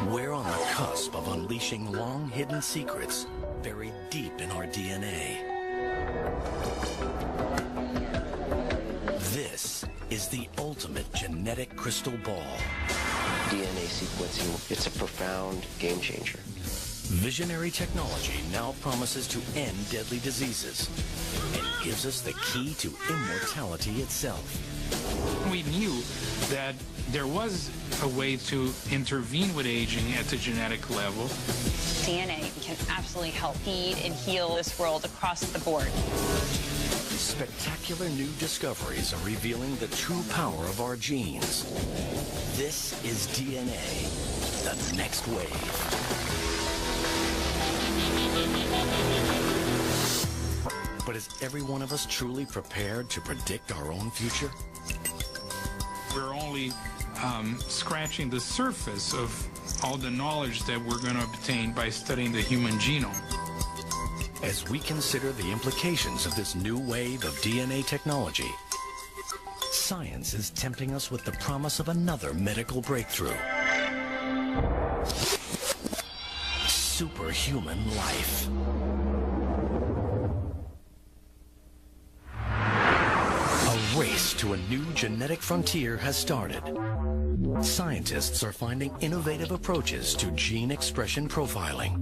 We're on the cusp of unleashing long-hidden secrets buried deep in our DNA. This is the ultimate genetic crystal ball. DNA sequencing, it's a profound game changer. Visionary technology now promises to end deadly diseases and gives us the key to immortality itself. We knew that there was a way to intervene with aging at the genetic level. DNA can absolutely help feed and heal this world across the board. Spectacular new discoveries are revealing the true power of our genes. This is DNA, the next wave. But is every one of us truly prepared to predict our own future? We're only scratching the surface of all the knowledge that we're going to obtain by studying the human genome. As we consider the implications of this new wave of DNA technology, science is tempting us with the promise of another medical breakthrough. Superhuman life. A race to a new genetic frontier has started. Scientists are finding innovative approaches to gene expression profiling.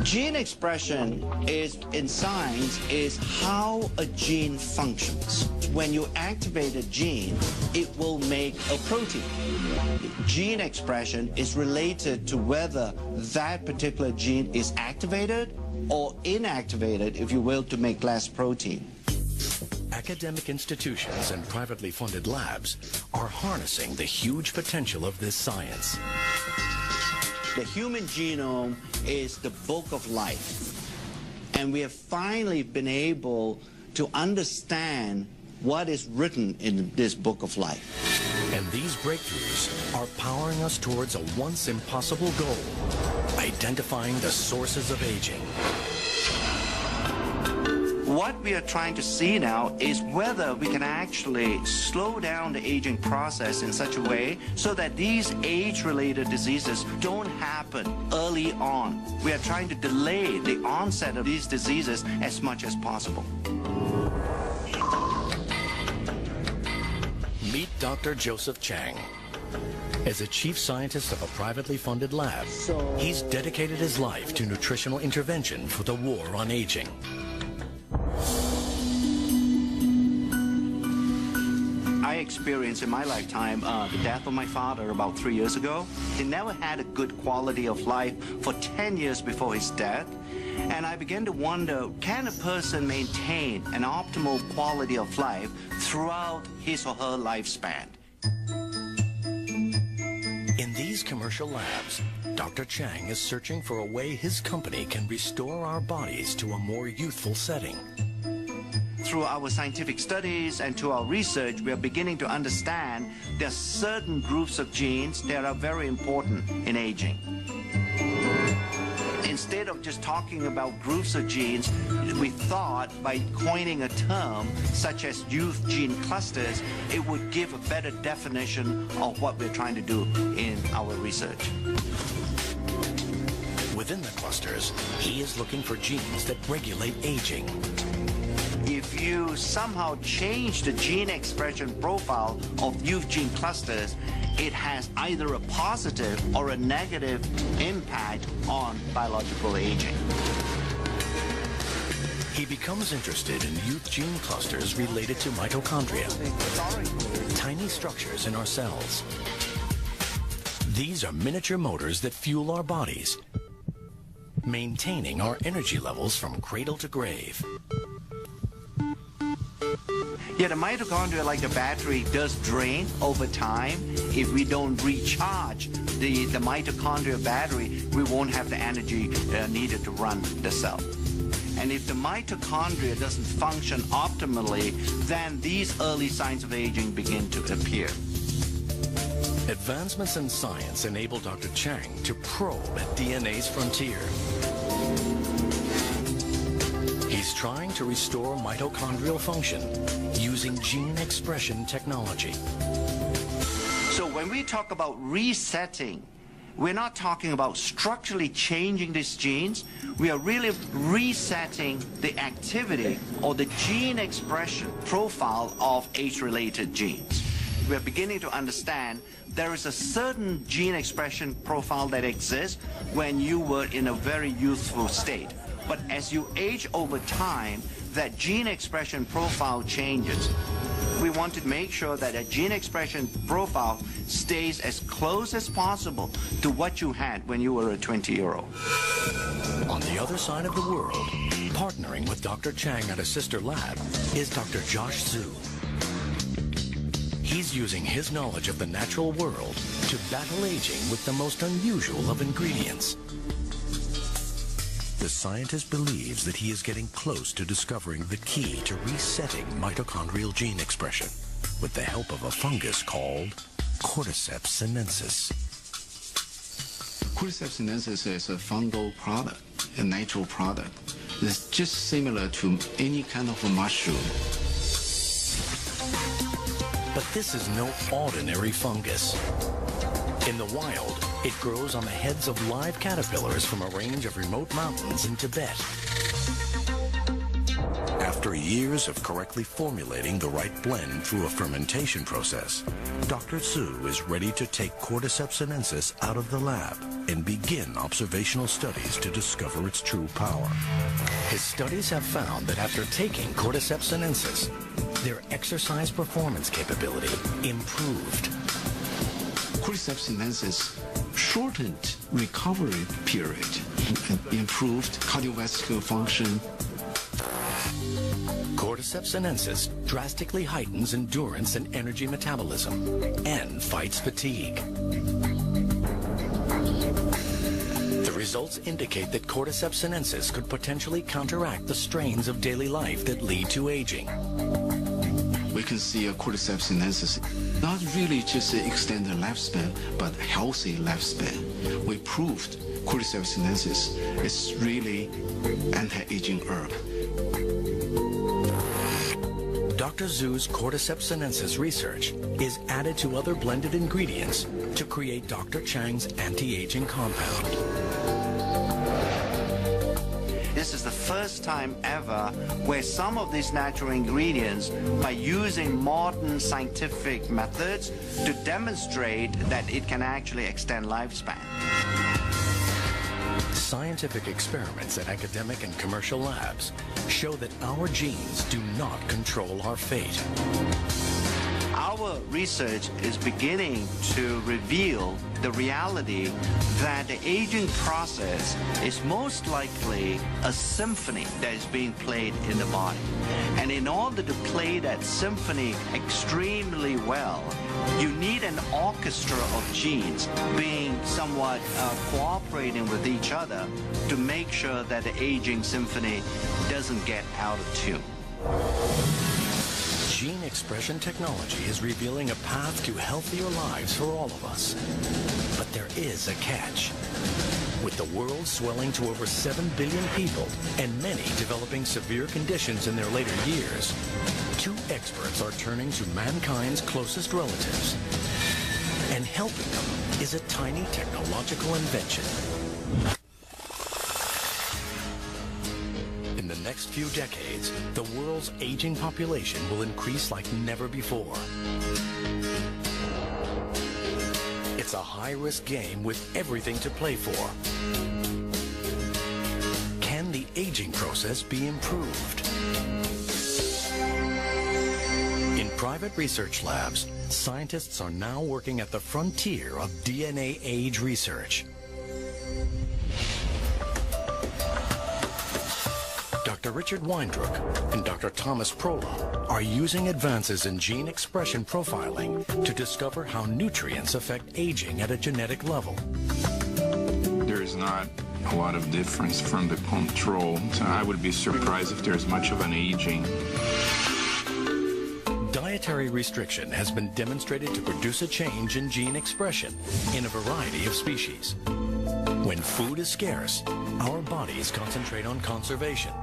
Gene expression in science is how a gene functions. When you activate a gene, it will make a protein. Gene expression is related to whether that particular gene is activated or inactivated, if you will, to make less protein. Academic institutions and privately funded labs are harnessing the huge potential of this science. The human genome is the book of life, and we have finally been able to understand what is written in this book of life. And these breakthroughs are powering us towards a once impossible goal, identifying the sources of aging. What we are trying to see now is whether we can actually slow down the aging process in such a way so that these age-related diseases don't happen early on. We are trying to delay the onset of these diseases as much as possible. Meet Dr. Joseph Chang. As a chief scientist of a privately funded lab, he's dedicated his life to nutritional intervention for the war on aging. I experienced in my lifetime the death of my father about 3 years ago. He never had a good quality of life for 10 years before his death. And I began to wonder, can a person maintain an optimal quality of life throughout his or her lifespan? In these commercial labs, Dr. Chang is searching for a way his company can restore our bodies to a more youthful setting. Through our scientific studies and to our research, we are beginning to understand there are certain groups of genes that are very important in aging. Instead of just talking about groups of genes, we thought by coining a term such as youth gene clusters, it would give a better definition of what we're trying to do in our research. Within the clusters, he is looking for genes that regulate aging. If you somehow change the gene expression profile of youth gene clusters, it has either a positive or a negative impact on biological aging. He becomes interested in youth gene clusters related to mitochondria, tiny structures in our cells. These are miniature motors that fuel our bodies, maintaining our energy levels from cradle to grave. Yeah, the mitochondria, like the battery, does drain over time. If we don't recharge the mitochondria battery, we won't have the energy needed to run the cell. And if the mitochondria doesn't function optimally, then these early signs of aging begin to appear. Advancements in science enable Dr. Chang to probe at DNA's frontier. He's trying to restore mitochondrial function using gene expression technology. So when we talk about resetting, we're not talking about structurally changing these genes. We are really resetting the activity or the gene expression profile of age-related genes. We're beginning to understand there is a certain gene expression profile that exists when you were in a very youthful state. But as you age over time, that gene expression profile changes. We want to make sure that a gene expression profile stays as close as possible to what you had when you were a 20-year-old. On the other side of the world, partnering with Dr. Chang at a sister lab, is Dr. Josh Zhu. He's using his knowledge of the natural world to battle aging with the most unusual of ingredients. The scientist believes that he is getting close to discovering the key to resetting mitochondrial gene expression with the help of a fungus called Cordyceps sinensis. Cordyceps sinensis is a fungal product, a natural product. It's just similar to any kind of a mushroom. But this is no ordinary fungus. In the wild, it grows on the heads of live caterpillars from a range of remote mountains in Tibet. After years of correctly formulating the right blend through a fermentation process, Dr. Zhu is ready to take Cordyceps sinensis out of the lab and begin observational studies to discover its true power. His studies have found that after taking Cordyceps sinensis, their exercise performance capability improved. Cordyceps sinensis shortened recovery period and improved cardiovascular function. Cordyceps sinensis drastically heightens endurance and energy metabolism and fights fatigue. The results indicate that Cordyceps sinensis could potentially counteract the strains of daily life that lead to aging. We can see a Cordyceps sinensis not really just extend the lifespan, but healthy lifespan. We proved Cordyceps sinensis is really anti-aging herb. Dr. Zhu's Cordyceps sinensis research is added to other blended ingredients to create Dr. Chang's anti-aging compound. This is the first time ever where some of these natural ingredients, by using modern scientific methods, to demonstrate that it can actually extend lifespan. Scientific experiments at academic and commercial labs show that our genes do not control our fate. Our research is beginning to reveal the reality that the aging process is most likely a symphony that is being played in the body. And in order to play that symphony extremely well, you need an orchestra of genes being somewhat cooperating with each other to make sure that the aging symphony doesn't get out of tune. Gene expression technology is revealing a path to healthier lives for all of us. But there is a catch. With the world swelling to over 7 billion people and many developing severe conditions in their later years, two experts are turning to mankind's closest relatives. And helping them is a tiny technological invention. In the next few decades, the world's aging population will increase like never before. It's a high-risk game with everything to play for. Can the aging process be improved? In private research labs, scientists are now working at the frontier of DNA age research. Dr. Richard Weindruck and Dr. Thomas Prola are using advances in gene expression profiling to discover how nutrients affect aging at a genetic level. There is not a lot of difference from the control, so I would be surprised if there's much of an aging. Dietary restriction has been demonstrated to produce a change in gene expression in a variety of species. When food is scarce, our bodies concentrate on conservation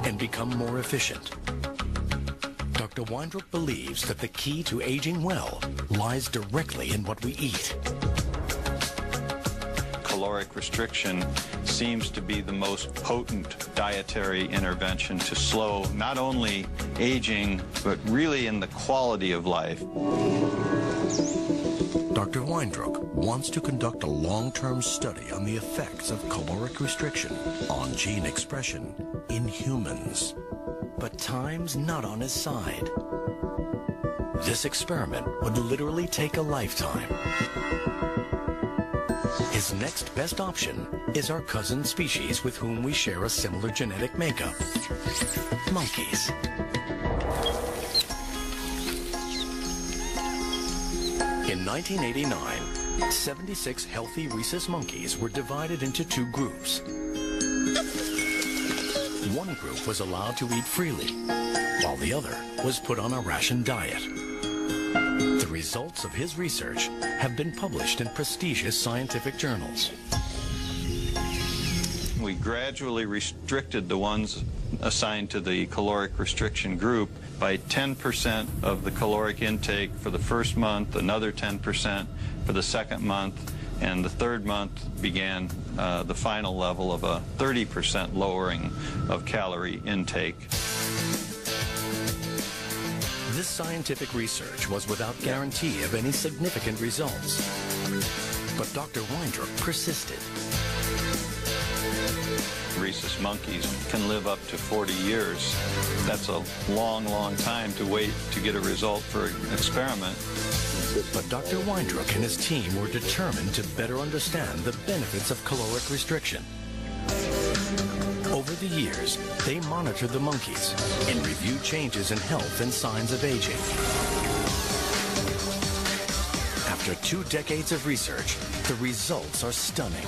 and become more efficient. Dr. Dr. Weindruck believes that the key to aging well lies directly in what we eat. Caloric restriction seems to be the most potent dietary intervention to slow not only aging, but really in the quality of life. Dr. Weindruck wants to conduct a long-term study on the effects of caloric restriction on gene expression in humans. But time's not on his side. This experiment would literally take a lifetime. His next best option is our cousin species with whom we share a similar genetic makeup, monkeys. In 1989, 76 healthy rhesus monkeys were divided into two groups. One group was allowed to eat freely, while the other was put on a ration diet. The results of his research have been published in prestigious scientific journals. We gradually restricted the ones assigned to the caloric restriction group by 10% of the caloric intake for the first month, another 10% for the second month, and the third month began the final level of a 30% lowering of calorie intake. This scientific research was without guarantee of any significant results. But Dr. Weindruck persisted. Rhesus monkeys can live up to 40 years. That's a long, long time to wait to get a result for an experiment. But Dr. Weindruck and his team were determined to better understand the benefits of caloric restriction. Over the years, they monitored the monkeys and reviewed changes in health and signs of aging. After 2 decades of research, the results are stunning.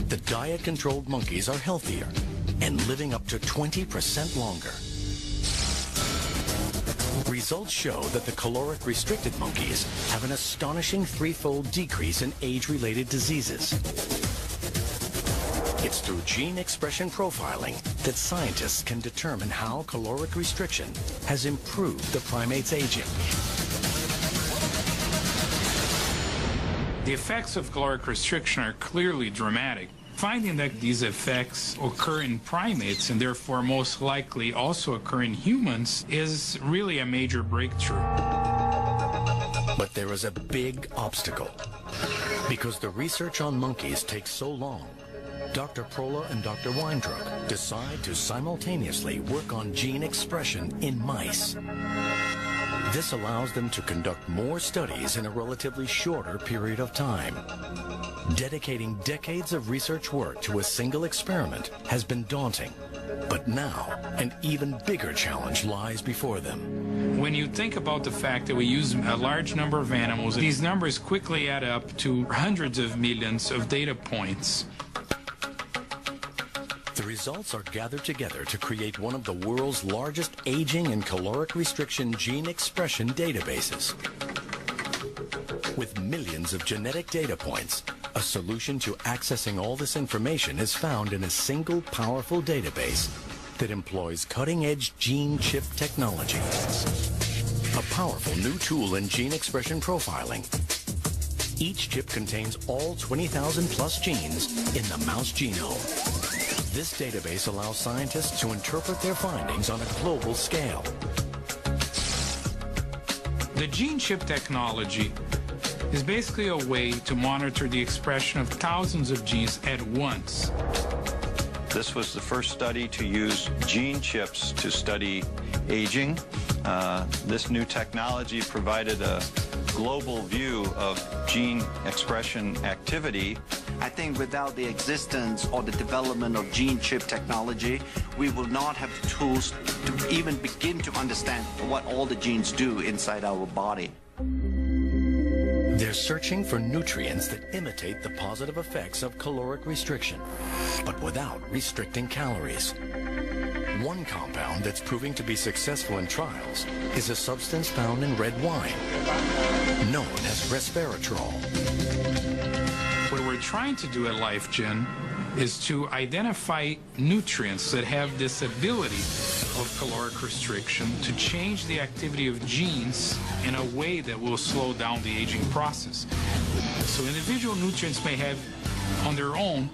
The diet-controlled monkeys are healthier and living up to 20% longer. Results show that the caloric-restricted monkeys have an astonishing 3-fold decrease in age-related diseases. It's through gene expression profiling that scientists can determine how caloric restriction has improved the primate's aging. The effects of caloric restriction are clearly dramatic. Finding that these effects occur in primates and therefore most likely also occur in humans is really a major breakthrough. But there is a big obstacle. Because the research on monkeys takes so long, Dr. Prola and Dr. Weindruck decide to simultaneously work on gene expression in mice. This allows them to conduct more studies in a relatively shorter period of time. Dedicating decades of research work to a single experiment has been daunting, but now an even bigger challenge lies before them. When you think about the fact that we use a large number of animals, these numbers quickly add up to hundreds of millions of data points. The results are gathered together to create one of the world's largest aging and caloric restriction gene expression databases. With millions of genetic data points, a solution to accessing all this information is found in a single powerful database that employs cutting-edge gene chip technology. A powerful new tool in gene expression profiling. Each chip contains all 20,000 plus genes in the mouse genome. This database allows scientists to interpret their findings on a global scale. The gene chip technology is basically a way to monitor the expression of thousands of genes at once. This was the first study to use gene chips to study aging. This new technology provided a global view of gene expression activity. I think without the existence or the development of gene chip technology, we will not have the tools to even begin to understand what all the genes do inside our body. They're searching for nutrients that imitate the positive effects of caloric restriction, but without restricting calories. One compound that's proving to be successful in trials is a substance found in red wine, known as resveratrol. What we're trying to do at LifeGen is to identify nutrients that have this ability of caloric restriction to change the activity of genes in a way that will slow down the aging process. So individual nutrients may have on their own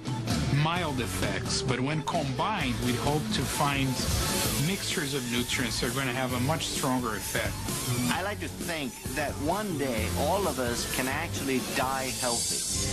mild effects, but when combined, we hope to find mixtures of nutrients that are going to have a much stronger effect. I like to think that one day all of us can actually die healthy.